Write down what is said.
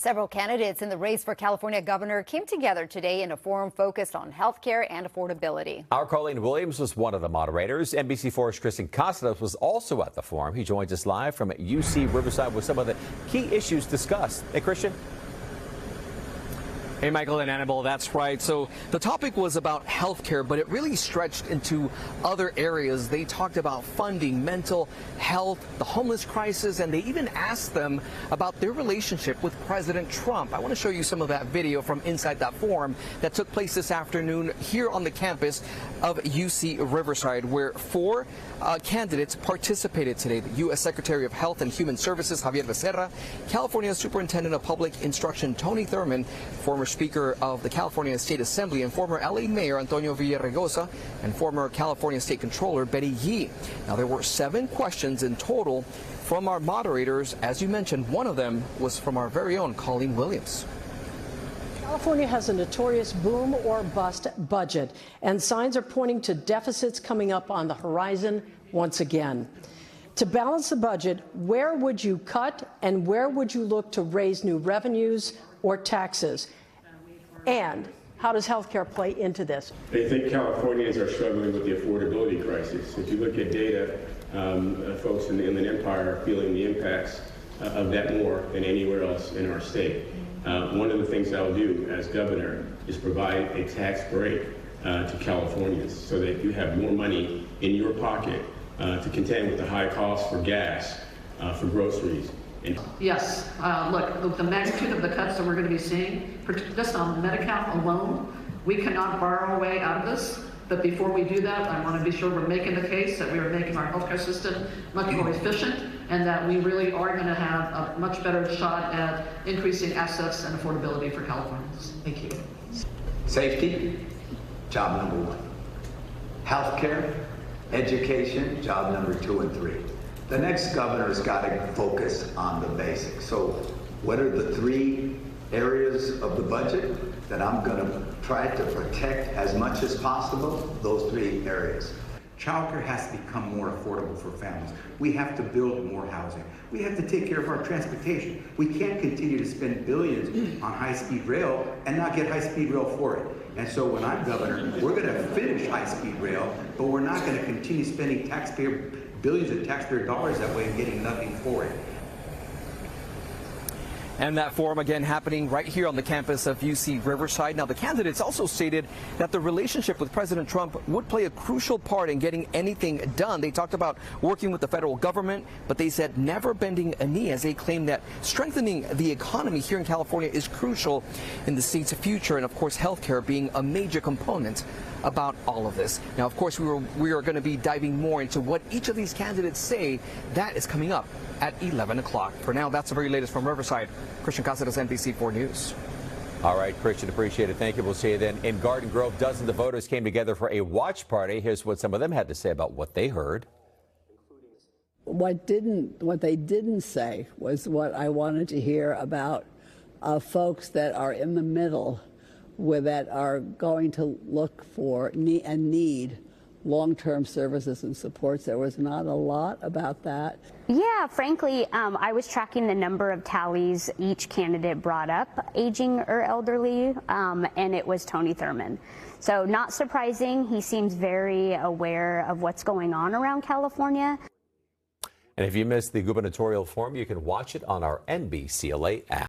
Several candidates in the race for California governor came together today in a forum focused on health care and affordability. Our Colleen Williams was one of the moderators. NBC4's Cázares was also at the forum. He joins us live from UC Riverside with some of the key issues discussed. Hey, Christian. Hey, Michael and Annabelle, that's right. So the topic was about health care, but it really stretched into other areas. They talked about funding, mental health, the homeless crisis, and they even asked them about their relationship with President Trump. I want to show you some of that video from inside that forum that took place this afternoon here on the campus of UC Riverside, where four candidates participated today. The U.S. Secretary of Health and Human Services, Javier Becerra, California Superintendent of Public Instruction, Tony Thurmond, former Speaker of the California State Assembly and former LA Mayor Antonio Villaraigosa, and former California State Controller Betty Yee. Now, there were 7 questions in total from our moderators. As you mentioned, one of them was from our very own Colleen Williams. California has a notorious boom or bust budget, and signs are pointing to deficits coming up on the horizon once again. To balance the budget, where would you cut and where would you look to raise new revenues or taxes? And how does health care play into this? They think Californians are struggling with the affordability crisis. If you look at data, folks in the Inland Empire are feeling the impacts of that more than anywhere else in our state. One of the things I'll do as governor is provide a tax break to Californians so that you have more money in your pocket to contend with the high costs for gas, for groceries. Yes, look, the magnitude of the cuts that we're going to be seeing, just on Medi-Cal alone, we cannot borrow our way out of this. But before we do that, I want to be sure we're making the case that we are making our healthcare system much more efficient and that we really are going to have a much better shot at increasing access and affordability for Californians. Thank you. Safety, job number 1. Healthcare, education, job number 2 and 3. The next governor's got to focus on the basics. So what are the 3 areas of the budget that I'm going to try to protect as much as possible? Those 3 areas. Childcare has to become more affordable for families. We have to build more housing. We have to take care of our transportation. We can't continue to spend billions on high-speed rail and not get high-speed rail for it. And so when I'm governor, we're going to finish high-speed rail, but we're not going to continue spending billions of taxpayer dollars that way and getting nothing for it. And that forum again happening right here on the campus of UC Riverside. Now, the candidates also stated that the relationship with President Trump would play a crucial part in getting anything done. They talked about working with the federal government, but they said never bending a knee, as they claim that strengthening the economy here in California is crucial in the state's future, and of course healthcare being a major component about all of this. Now, of course, we are going to be diving more into what each of these candidates say. That is coming up at 11 o'clock. For now, that's the very latest from Riverside. Christian Cázares, NBC4 News. All right, Christian, appreciate it. Thank you. We'll see you then. In Garden Grove, dozens of voters came together for a watch party. Here's what some of them had to say about what they heard. What they didn't say was what I wanted to hear about folks that are in the middle, that are going to look for and need long-term services and supports. There was not a lot about that. Yeah, frankly, I was tracking the number of tallies each candidate brought up, aging or elderly, and it was Tony Thurmond. So not surprising. He seems very aware of what's going on around California. And if you missed the gubernatorial forum, you can watch it on our NBCLA app.